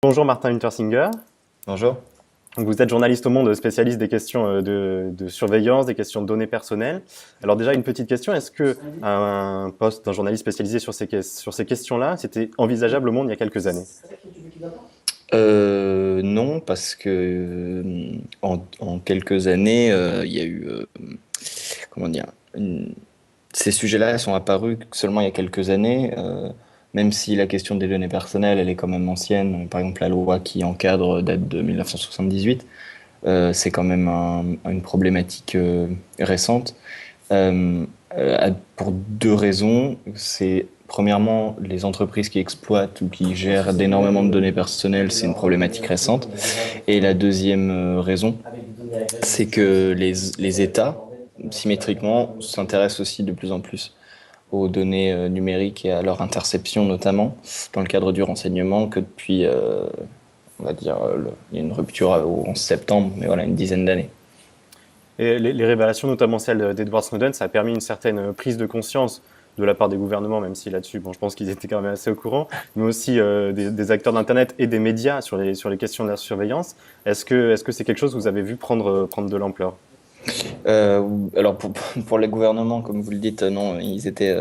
Bonjour Martin Untersinger. Bonjour. Donc, vous êtes journaliste au Monde, spécialiste des questions de surveillance, des questions de données personnelles. Alors déjà, une petite question, est-ce que un poste d'un journaliste spécialisé sur ces questions-là, c'était envisageable au Monde il y a quelques années? Non, parce que en quelques années, il y a eu, comment dire, ces sujets-là sont apparus seulement il y a quelques années, même si la question des données personnelles, elle est quand même ancienne. Par exemple, la loi qui encadre date de 1978. C'est quand même une problématique récente. Pour deux raisons. C'est premièrement les entreprises qui exploitent ou qui gèrent d'énormément de données personnelles, c'est une problématique récente. Et la deuxième raison, c'est que les États, symétriquement, s'intéressent aussi de plus en plus aux données numériques et à leur interception notamment, dans le cadre du renseignement, que depuis, on va dire, il y a une rupture au 11 septembre, mais voilà, une dizaine d'années. Et les révélations, notamment celle d'Edward Snowden, ça a permis une certaine prise de conscience de la part des gouvernements, même si là-dessus, bon, je pense qu'ils étaient quand même assez au courant, mais aussi des acteurs d'Internet et des médias sur les questions de la surveillance. Est-ce que c'est quelque chose que vous avez vu prendre de l'ampleur? Alors pour les gouvernements, comme vous le dites, non, ils étaient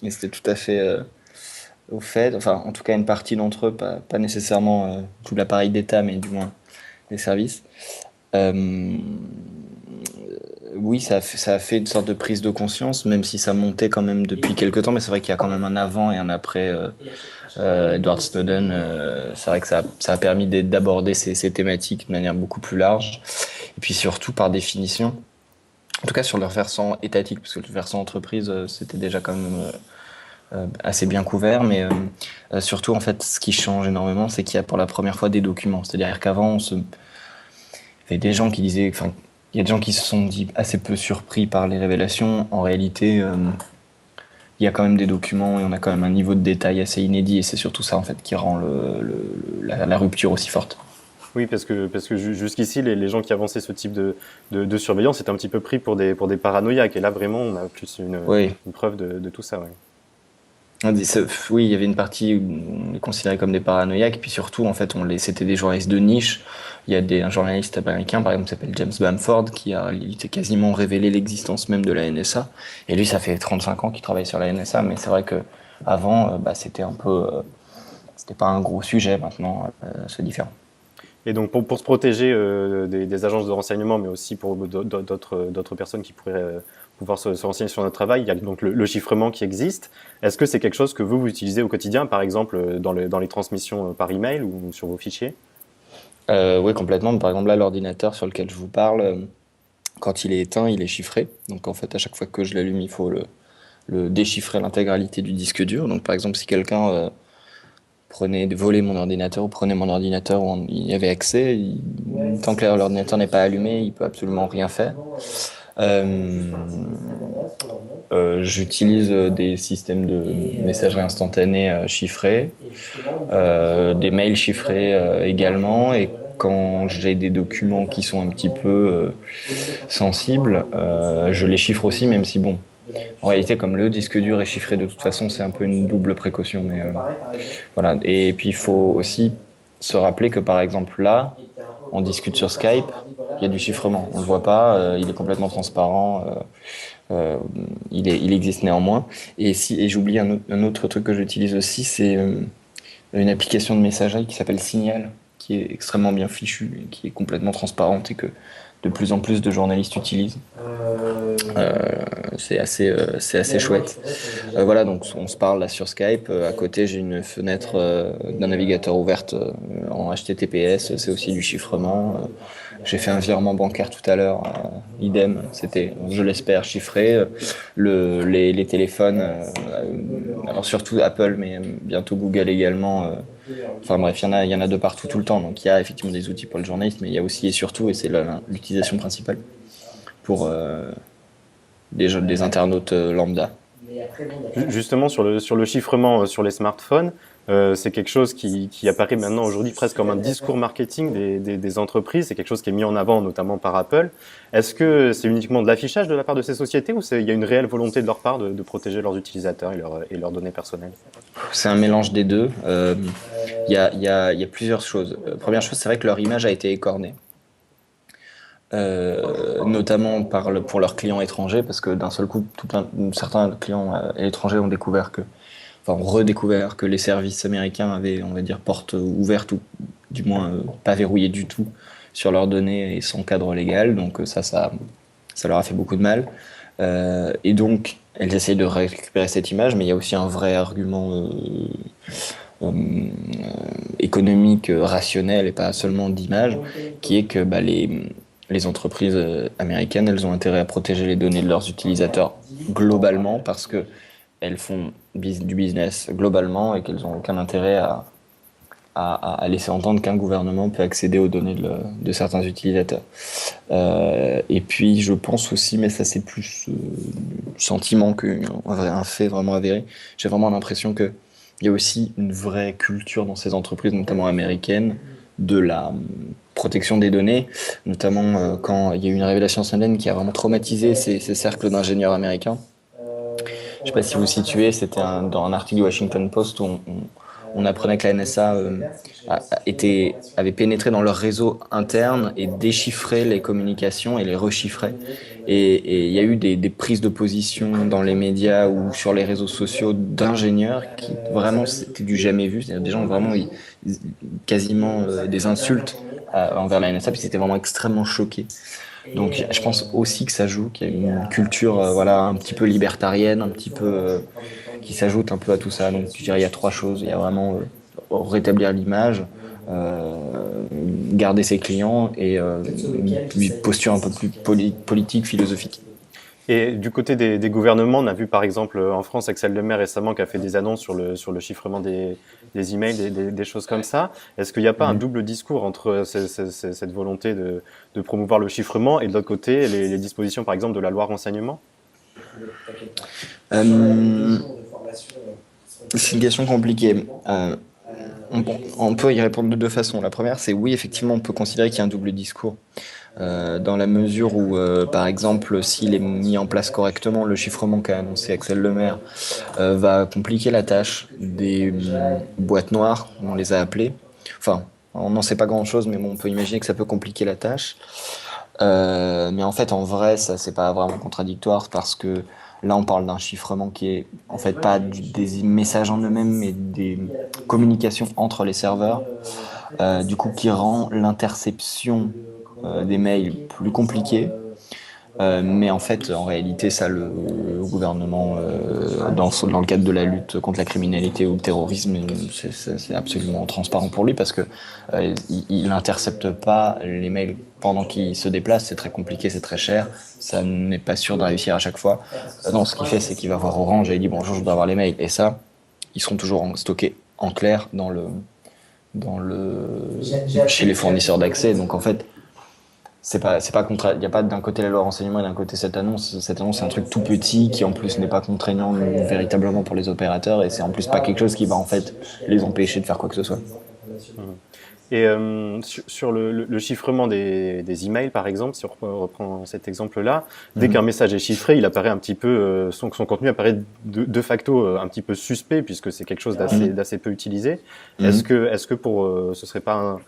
tout à fait au fait. Enfin, en tout cas, une partie d'entre eux, pas nécessairement tout l'appareil d'État, mais du moins les services. Euh, oui, ça a fait une sorte de prise de conscience, même si ça montait quand même depuis quelques temps. Mais c'est vrai qu'il y a quand même un avant et un après Edward Snowden. C'est vrai que ça a permis d'aborder ces thématiques de manière beaucoup plus large. Et puis surtout, par définition, en tout cas sur leur versant étatique, parce que le versant entreprise, c'était déjà quand même assez bien couvert, mais surtout en fait, ce qui change énormément, c'est qu'il y a pour la première fois des documents. C'est-à-dire qu'avant, il y avait des gens qui disaient, enfin, il y a des gens qui se sont dit assez peu surpris par les révélations. En réalité, il y a quand même des documents et on a quand même un niveau de détail assez inédit, et c'est surtout ça en fait qui rend la rupture aussi forte. Oui, parce que jusqu'ici, les gens qui avançaient ce type de surveillance étaient un petit peu pris pour des paranoïaques. Et là, vraiment, on a plus Oui. une preuve de tout ça. Ouais. Oui, il y avait une partie où on les considérait comme des paranoïaques, et puis surtout, en fait, c'était des journalistes de niche. Il y a un journaliste américain, par exemple, qui s'appelle James Bamford, qui a quasiment révélé l'existence même de la NSA. Et lui, ça fait 35 ans qu'il travaille sur la NSA, mais c'est vrai que avant, c'était un peu, c'était pas un gros sujet. Maintenant, c'est différent. Et donc, pour se protéger des agences de renseignement, mais aussi pour d'autres personnes qui pourraient pouvoir se renseigner sur notre travail, il y a donc le chiffrement qui existe. Est-ce que c'est quelque chose que vous utilisez au quotidien, par exemple dans les transmissions par email ou sur vos fichiers? Oui, complètement. Par exemple, là, l'ordinateur sur lequel je vous parle, quand il est éteint, il est chiffré. Donc, en fait, à chaque fois que je l'allume, il faut le déchiffrer l'intégralité du disque dur. Donc, par exemple, si quelqu'un volait mon ordinateur ou prenait mon ordinateur où il y avait accès, tant que l'ordinateur n'est pas allumé, il peut absolument rien faire. Euh, J'utilise des systèmes de messagerie instantanée chiffrés, des mails chiffrés également, et quand j'ai des documents qui sont un petit peu sensibles, je les chiffre aussi, même si bon, en réalité, comme le disque dur est chiffré de toute façon, c'est un peu une double précaution. Mais voilà. Et puis il faut aussi se rappeler que par exemple là, on discute sur Skype, il y a du chiffrement. On le voit pas, il est complètement transparent. Euh, il existe néanmoins. Et j'oublie un autre truc que j'utilise aussi, c'est une application de messagerie qui s'appelle Signal, qui est extrêmement bien fichue, et qui est complètement transparente et que de plus en plus de journalistes utilisent. C'est assez chouette. Voilà, donc on se parle là sur Skype. À côté, j'ai une fenêtre d'un navigateur ouverte en HTTPS. C'est aussi du chiffrement. J'ai fait un virement bancaire tout à l'heure. Idem, c'était, je l'espère, chiffré. Les téléphones, alors surtout Apple, mais bientôt Google également. Enfin bref, il y en a de partout tout le temps. Donc il y a effectivement des outils pour le journalisme, mais il y a aussi et surtout, et c'est l'utilisation principale pour des internautes lambda. Justement, sur le chiffrement sur les smartphones, c'est quelque chose qui apparaît maintenant aujourd'hui presque comme un discours marketing des entreprises. C'est quelque chose qui est mis en avant notamment par Apple. Est-ce que c'est uniquement de l'affichage de la part de ces sociétés ou il y a une réelle volonté de leur part de protéger leurs utilisateurs et leurs données personnelles? C'est un mélange des deux. Il y a plusieurs choses. Première chose, c'est vrai que leur image a été écornée. Notamment pour leurs clients étrangers, parce que d'un seul coup, certains clients étrangers ont redécouvert que les services américains avaient, on va dire, porte ouverte ou du moins pas verrouillée du tout sur leurs données et sans cadre légal. Donc ça leur a fait beaucoup de mal. Et donc, elles essayent de récupérer cette image, mais il y a aussi un vrai argument euh, économique, rationnel et pas seulement d'image, qui est que les entreprises américaines, elles ont intérêt à protéger les données de leurs utilisateurs globalement parce que elles font du business globalement et qu'elles n'ont aucun intérêt à laisser entendre qu'un gouvernement peut accéder aux données de certains utilisateurs. Et puis je pense aussi, mais ça c'est plus sentiment qu'un fait vraiment avéré, j'ai vraiment l'impression qu'il y a aussi une vraie culture dans ces entreprises, notamment américaines, de la protection des données, notamment quand il y a eu une révélation Snowden qui a vraiment traumatisé ces cercles d'ingénieurs américains. Je ne sais pas si vous situez, c'était dans un article du Washington Post où on apprenait que la NSA avait pénétré dans leur réseau interne et déchiffrait les communications et les rechiffrait. Et il y a eu des prises de position dans les médias ou sur les réseaux sociaux d'ingénieurs qui vraiment c'était du jamais vu. C'est-à-dire des gens vraiment quasiment des insultes envers la NSA, puis c'était vraiment extrêmement choqué. Donc je pense aussi que ça joue, qu'il y a une culture un petit peu libertarienne, un petit peu qui s'ajoute un peu à tout ça. Donc je dirais il y a trois choses. Il y a vraiment rétablir l'image, garder ses clients et une posture un peu plus politique, philosophique. Et du côté des gouvernements, on a vu par exemple en France Axel Lemaire récemment qui a fait des annonces sur le chiffrement des emails, des choses comme ça. Est-ce qu'il n'y a pas un double discours entre cette volonté de promouvoir le chiffrement et de l'autre côté les dispositions par exemple de la loi renseignement? C'est une question compliquée. On peut y répondre de deux façons. La première, c'est oui, effectivement, on peut considérer qu'il y a un double discours. Dans la mesure où, par exemple, s'il est mis en place correctement, le chiffrement qu'a annoncé Axel Lemaire va compliquer la tâche des boîtes noires, on les a appelées. Enfin, on n'en sait pas grand-chose, mais bon, on peut imaginer que ça peut compliquer la tâche. Mais en fait, en vrai, ça, c'est pas vraiment contradictoire parce que là, on parle d'un chiffrement qui est en fait pas des messages en eux-mêmes, mais des communications entre les serveurs, du coup, qui rend l'interception des mails plus compliquée. Mais en fait, en réalité, ça, le gouvernement, dans le cadre de la lutte contre la criminalité ou le terrorisme, c'est absolument transparent pour lui parce que il n'intercepte pas les mails pendant qu'il se déplace. C'est très compliqué, c'est très cher. Ça n'est pas sûr de réussir à chaque fois. Non, ce qu'il fait, c'est qu'il va voir Orange et il dit bonjour, je voudrais avoir les mails. Et ça, ils seront toujours stockés en clair chez les fournisseurs d'accès. Donc en fait, il n'y a pas d'un côté la loi renseignement et d'un côté cette annonce. Cette annonce, c'est un truc tout petit qui en plus n'est pas contraignant véritablement pour les opérateurs et c'est en plus pas quelque chose qui va en fait les empêcher de faire quoi que ce soit. Et sur le chiffrement des emails, par exemple, si on reprend cet exemple-là, dès qu'un message est chiffré, il apparaît un petit peu, son contenu apparaît de facto un petit peu suspect puisque c'est quelque chose d'assez peu utilisé. Est-ce que ce serait pas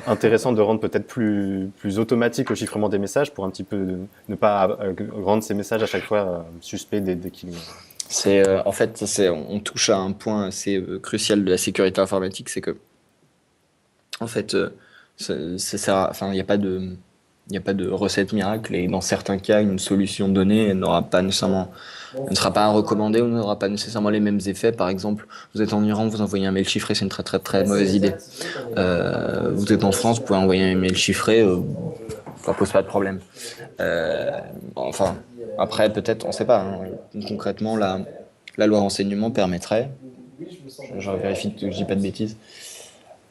intéressant de rendre peut-être plus automatique le chiffrement des messages pour un petit peu ne pas rendre ces messages à chaque fois suspects dès qu'ils... En fait, on touche à un point assez crucial de la sécurité informatique, c'est que en fait, il n'y a pas de recette miracle et dans certains cas, une solution donnée elle ne sera pas recommandée ou n'aura pas nécessairement les mêmes effets. Par exemple, vous êtes en Iran, vous envoyez un mail chiffré, c'est une très très très mauvaise idée. Vous êtes en France, vous pouvez envoyer un mail chiffré, ça pose pas de problème. Après peut-être, on ne sait pas. Concrètement, la loi renseignement permettrait, je vérifie que je dis pas de bêtises,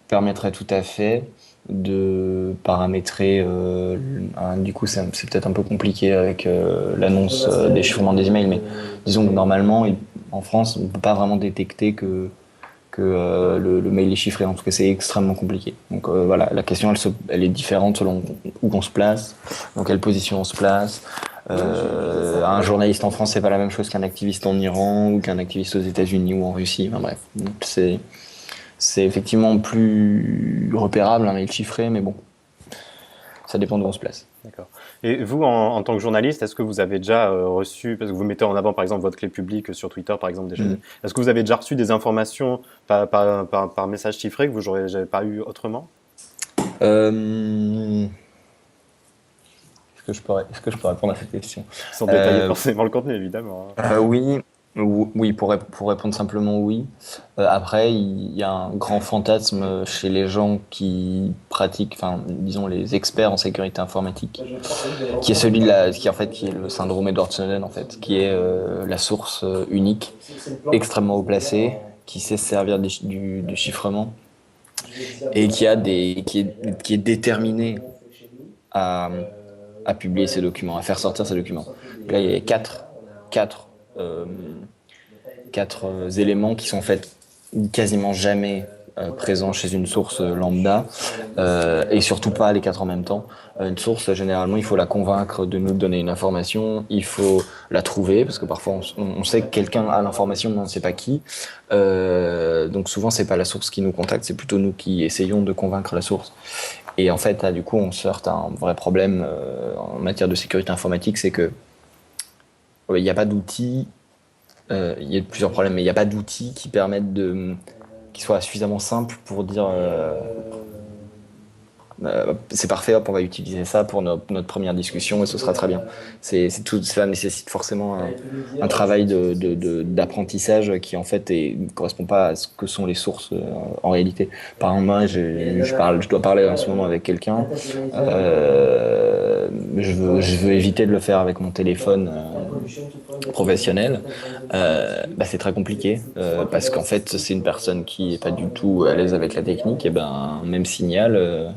permettrait tout à fait de paramétrer, du coup c'est peut-être un peu compliqué avec l'annonce des chiffrements des emails, mais disons que normalement en France, on ne peut pas vraiment détecter que le mail est chiffré. En tout cas, c'est extrêmement compliqué. Donc voilà, la question, elle est différente selon où on se place, dans quelle position on se place. Un journaliste en France, c'est pas la même chose qu'un activiste en Iran ou qu'un activiste aux États-Unis ou en Russie. Enfin bref, donc, c'est effectivement plus repérable un mail chiffré, mais bon, ça dépend d'où on se place. D'accord. Et vous, en tant que journaliste, est-ce que vous avez déjà reçu, parce que vous mettez en avant par exemple votre clé publique sur Twitter par exemple déjà, est-ce que vous avez déjà reçu des informations par message chiffré que vous n'aurez pas eu autrement? Euh, est-ce que je peux répondre à cette question? Sans détailler forcément le contenu évidemment, hein. Oui, oui, pour répondre simplement oui. Après, il y a un grand fantasme chez les gens qui pratiquent, enfin, disons les experts en sécurité informatique, qui est celui qui est le syndrome Edward Snowden en fait, qui est la source unique, extrêmement haut placée, qui sait se servir du chiffrement et qui est déterminé à, à publier ces documents, à faire sortir ces documents. Là, il y a quatre, euh, quatre éléments qui sont en fait quasiment jamais présents chez une source lambda et surtout pas les quatre en même temps. Une source, généralement, il faut la convaincre de nous donner une information, il faut la trouver parce que parfois on sait que quelqu'un a l'information mais on ne sait pas qui. Donc souvent c'est pas la source qui nous contacte, c'est plutôt nous qui essayons de convaincre la source. Et en fait, là, du coup, on se heurte à un vrai problème en matière de sécurité informatique, c'est que il n'y a pas d'outils. Il y a plusieurs problèmes, mais il n'y a pas d'outils qui permettent qui soient suffisamment simples pour dire c'est parfait, hop, on va utiliser ça pour notre première discussion et ce sera très bien. Tout cela nécessite forcément un travail d'apprentissage qui en fait ne correspond pas à ce que sont les sources en réalité. Par exemple, moi, je dois parler en ce moment avec quelqu'un. Je veux éviter de le faire avec mon téléphone professionnel. C'est très compliqué parce qu'en fait, c'est une personne qui est pas du tout à l'aise avec la technique. Et ben, même signal.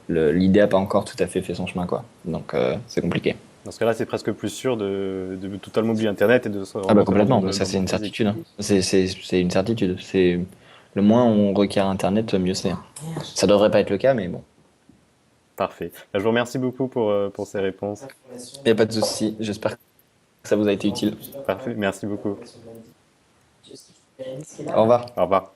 L'idée n'a pas encore tout à fait fait son chemin, quoi. Donc c'est compliqué. Dans ce cas-là, c'est presque plus sûr de totalement oublier Internet et de se Ah bah remonter complètement, dans ça c'est le une physique. certitude. Hein. C'est une certitude. Le moins on requiert Internet, mieux c'est. Ça devrait pas être le cas, mais bon. Parfait. Je vous remercie beaucoup pour ces réponses. Il n'y a pas de souci. J'espère que ça vous a été utile. Parfait. Merci beaucoup. Au revoir. Au revoir.